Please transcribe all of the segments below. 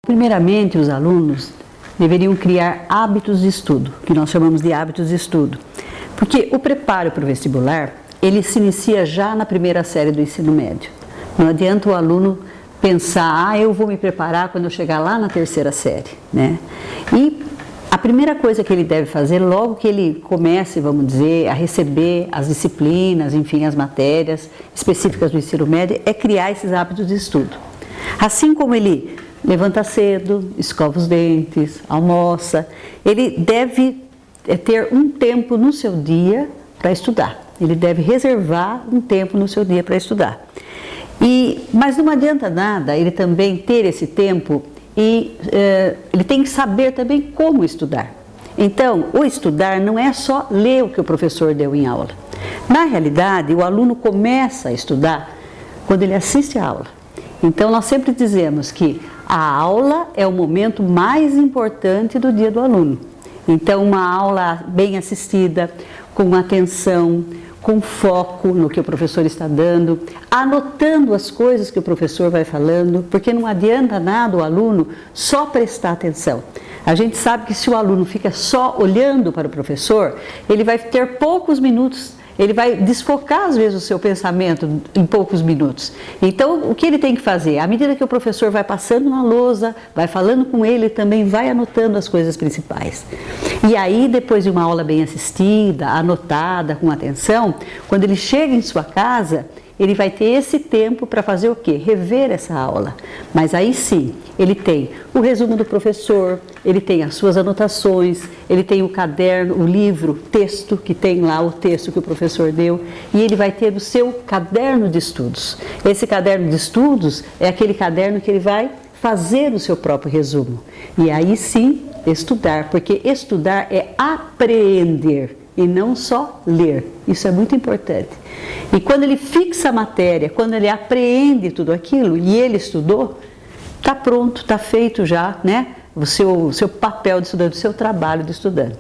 Primeiramente, os alunos deveriam criar hábitos de estudo, que nós chamamos de hábitos de estudo. Porque o preparo para o vestibular, ele se inicia já na primeira série do ensino médio. Não adianta o aluno pensar, eu vou me preparar quando eu chegar lá na terceira série, né? E a primeira coisa que ele deve fazer, logo que ele comece, vamos dizer, a receber as disciplinas, enfim, as matérias específicas do ensino médio, é criar esses hábitos de estudo. Assim como ele levanta cedo, escova os dentes, almoça, ele deve ter um tempo no seu dia para estudar. Ele deve reservar um tempo no seu dia para estudar. Mas não adianta nada ele também ter esse tempo e ele tem que saber também como estudar. Então, o estudar não é só ler o que o professor deu em aula. Na realidade, o aluno começa a estudar quando ele assiste a aula. Então, nós sempre dizemos que a aula é o momento mais importante do dia do aluno. Então, uma aula bem assistida, com atenção, com foco no que o professor está dando, anotando as coisas que o professor vai falando, porque não adianta nada o aluno só prestar atenção. A gente sabe que se o aluno fica só olhando para o professor, ele vai ter poucos minutos, ele vai desfocar às vezes o seu pensamento em poucos minutos. Então, o que ele tem que fazer? À medida que o professor vai passando na lousa, vai falando com ele, também vai anotando as coisas principais. E aí, depois de uma aula bem assistida, anotada, com atenção, quando ele chega em sua casa, ele vai ter esse tempo para fazer o quê? Rever essa aula. Mas aí sim, ele tem o resumo do professor, ele tem as suas anotações, ele tem o caderno, o livro, o texto, que tem lá o texto que o professor deu, e ele vai ter o seu caderno de estudos. Esse caderno de estudos é aquele caderno que ele vai fazer o seu próprio resumo. E aí sim, estudar, porque estudar é apreender e não só ler. Isso é muito importante. E quando ele fixa a matéria, quando ele apreende tudo aquilo e ele estudou, está pronto, está feito já, né? O seu papel de estudante, o seu trabalho de estudante.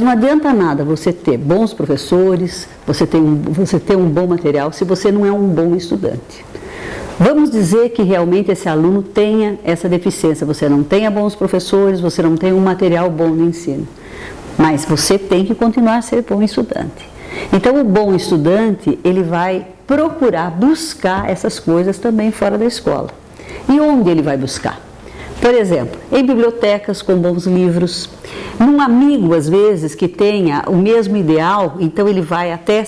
Não adianta nada você ter bons professores, você ter um bom material, se você não é um bom estudante. Vamos dizer que realmente esse aluno tenha essa deficiência, você não tenha bons professores, você não tem um material bom de ensino, mas você tem que continuar a ser bom estudante. Então, o bom estudante, ele vai procurar buscar essas coisas também fora da escola. E onde ele vai buscar? Por exemplo, em bibliotecas com bons livros, num amigo, às vezes, que tenha o mesmo ideal, então ele vai até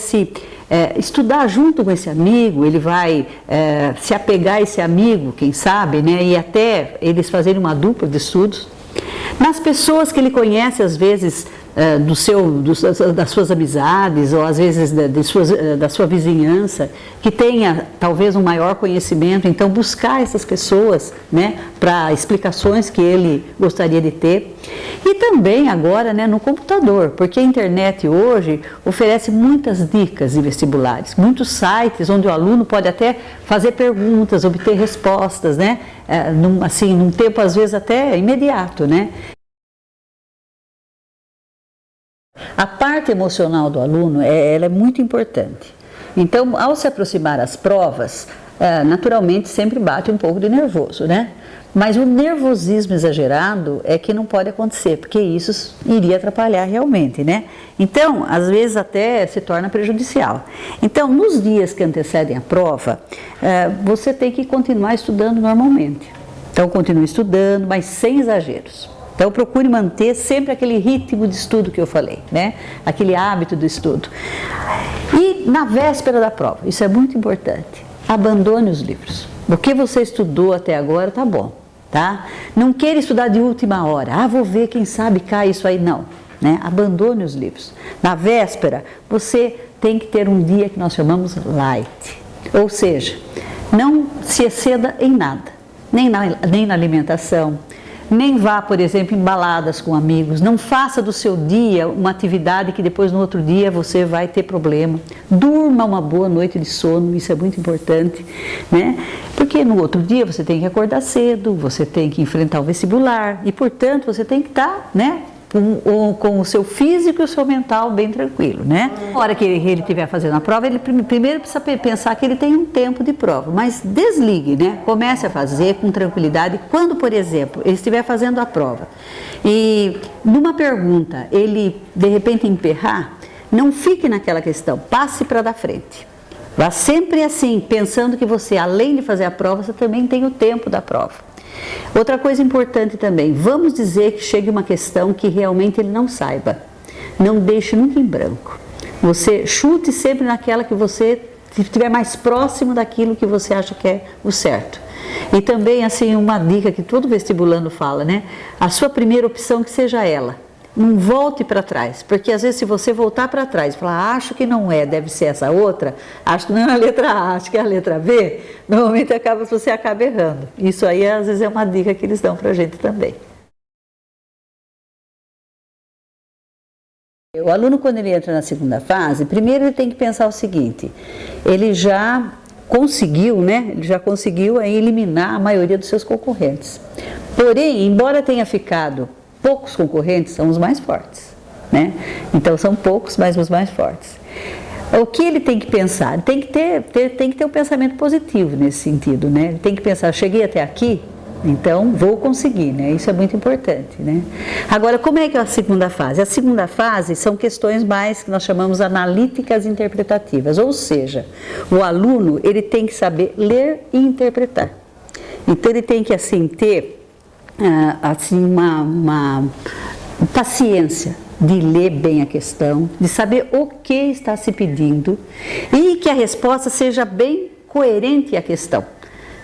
estudar junto com esse amigo, ele vai se apegar a esse amigo, quem sabe, né? E até eles fazerem uma dupla de estudos. Nas pessoas que ele conhece, às vezes, das suas amizades, ou às vezes da sua vizinhança, que tenha talvez um maior conhecimento, então buscar essas pessoas, né, para explicações que ele gostaria de ter. E também agora, né, no computador, porque a internet hoje oferece muitas dicas de vestibulares, muitos sites onde o aluno pode até fazer perguntas, obter respostas, né, num tempo às vezes até imediato, né. A parte emocional do aluno, ela é muito importante. Então, ao se aproximar às provas, naturalmente sempre bate um pouco de nervoso, né? Mas o nervosismo exagerado é que não pode acontecer, porque isso iria atrapalhar realmente, né? Então, às vezes até se torna prejudicial. Então, nos dias que antecedem a prova, você tem que continuar estudando normalmente. Então, continue estudando, mas sem exageros. Então, procure manter sempre aquele ritmo de estudo que eu falei, né? Aquele hábito do estudo. E na véspera da prova, isso é muito importante, abandone os livros. O que você estudou até agora tá bom, tá? Não queira estudar de última hora. Vou ver, quem sabe cai isso aí. Não, né? Abandone os livros. Na véspera, você tem que ter um dia que nós chamamos light. Ou seja, não se exceda em nada, nem na alimentação, nem vá, por exemplo, em baladas com amigos. Não faça do seu dia uma atividade que depois no outro dia você vai ter problema. Durma uma boa noite de sono, isso é muito importante, né? Porque no outro dia você tem que acordar cedo, você tem que enfrentar o vestibular e, portanto, você tem que estar, né, com o seu físico e o seu mental bem tranquilo, né? Na hora que ele estiver fazendo a prova, ele primeiro precisa pensar que ele tem um tempo de prova, mas desligue, né? Comece a fazer com tranquilidade. Quando, por exemplo, ele estiver fazendo a prova e numa pergunta ele de repente emperrar, não fique naquela questão, passe para da frente. Vá sempre assim, pensando que você, além de fazer a prova, você também tem o tempo da prova. Outra coisa importante também, vamos dizer que chegue uma questão que realmente ele não saiba. Não deixe nunca em branco. Você chute sempre naquela que você estiver mais próximo daquilo que você acha que é o certo. E também, assim, uma dica que todo vestibulando fala, né? A sua primeira opção que seja ela. Não volte para trás, porque às vezes se você voltar para trás e falar, acho que não é, deve ser essa outra, acho que não é a letra A, acho que é a letra B, normalmente você acaba errando. Isso aí às vezes é uma dica que eles dão para a gente também. O aluno, quando ele entra na segunda fase, primeiro ele tem que pensar o seguinte, ele já conseguiu, né? Ele já conseguiu aí eliminar a maioria dos seus concorrentes. Porém, embora tenha ficado poucos concorrentes, são os mais fortes, né? Então são poucos, mas os mais fortes. O que ele tem que pensar? Ele tem que ter um pensamento positivo nesse sentido, né? Ele tem que pensar, cheguei até aqui, então vou conseguir, né? Isso é muito importante, né? Agora, como é que é a segunda fase? A segunda fase são questões mais que nós chamamos analíticas interpretativas, ou seja, o aluno ele tem que saber ler e interpretar. Então ele tem que assim ter assim, uma paciência de ler bem a questão, de saber o que está se pedindo e que a resposta seja bem coerente à questão.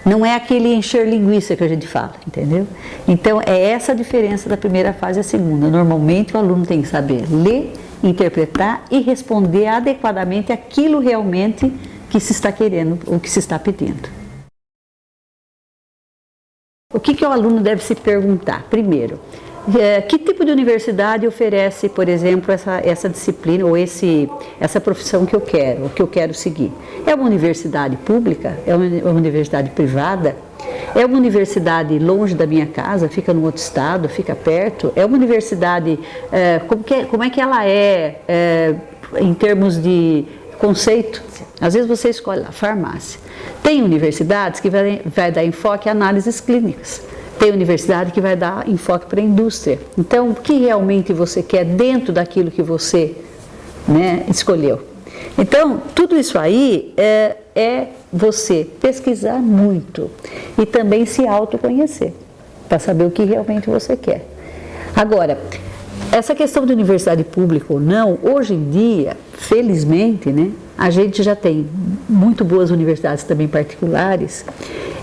Não é aquele encher linguiça que a gente fala, entendeu? Então, é essa a diferença da primeira fase e a segunda. Normalmente, o aluno tem que saber ler, interpretar e responder adequadamente aquilo realmente que se está querendo ou que se está pedindo. O que o aluno deve se perguntar? Primeiro, que tipo de universidade oferece, por exemplo, essa disciplina ou essa profissão que eu quero seguir? É uma universidade pública? É uma universidade privada? É uma universidade longe da minha casa, fica num outro estado, fica perto? É uma universidade, como é que ela é em termos de conceito? Às vezes você escolhe lá, farmácia. Tem universidades que vai dar enfoque a análises clínicas. Tem universidade que vai dar enfoque para a indústria. Então, o que realmente você quer dentro daquilo que você, né, escolheu? Então, tudo isso aí é você pesquisar muito e também se autoconhecer, para saber o que realmente você quer. Agora, essa questão de universidade pública ou não, hoje em dia, felizmente, né, a gente já tem muito boas universidades também particulares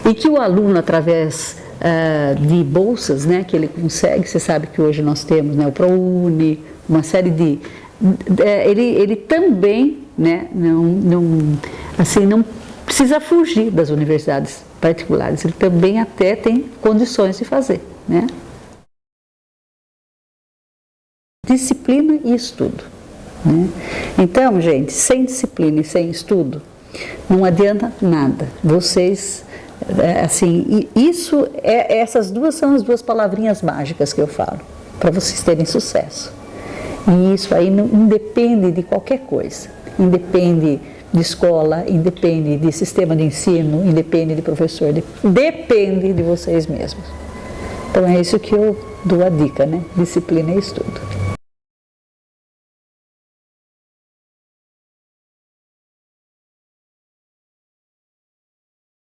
e que o aluno, através de bolsas, né, que ele consegue, você sabe que hoje nós temos, né, o ProUni, uma série de... ele também, né, não precisa fugir das universidades particulares, ele também até tem condições de fazer, né? Disciplina e estudo, né? Então, gente, sem disciplina e sem estudo, não adianta nada. Vocês, assim, essas duas são as duas palavrinhas mágicas que eu falo, para vocês terem sucesso. E isso aí não independe de qualquer coisa, independe de escola, independe de sistema de ensino, independe de professor, depende de vocês mesmos. Então é isso que eu dou a dica, né? Disciplina e estudo.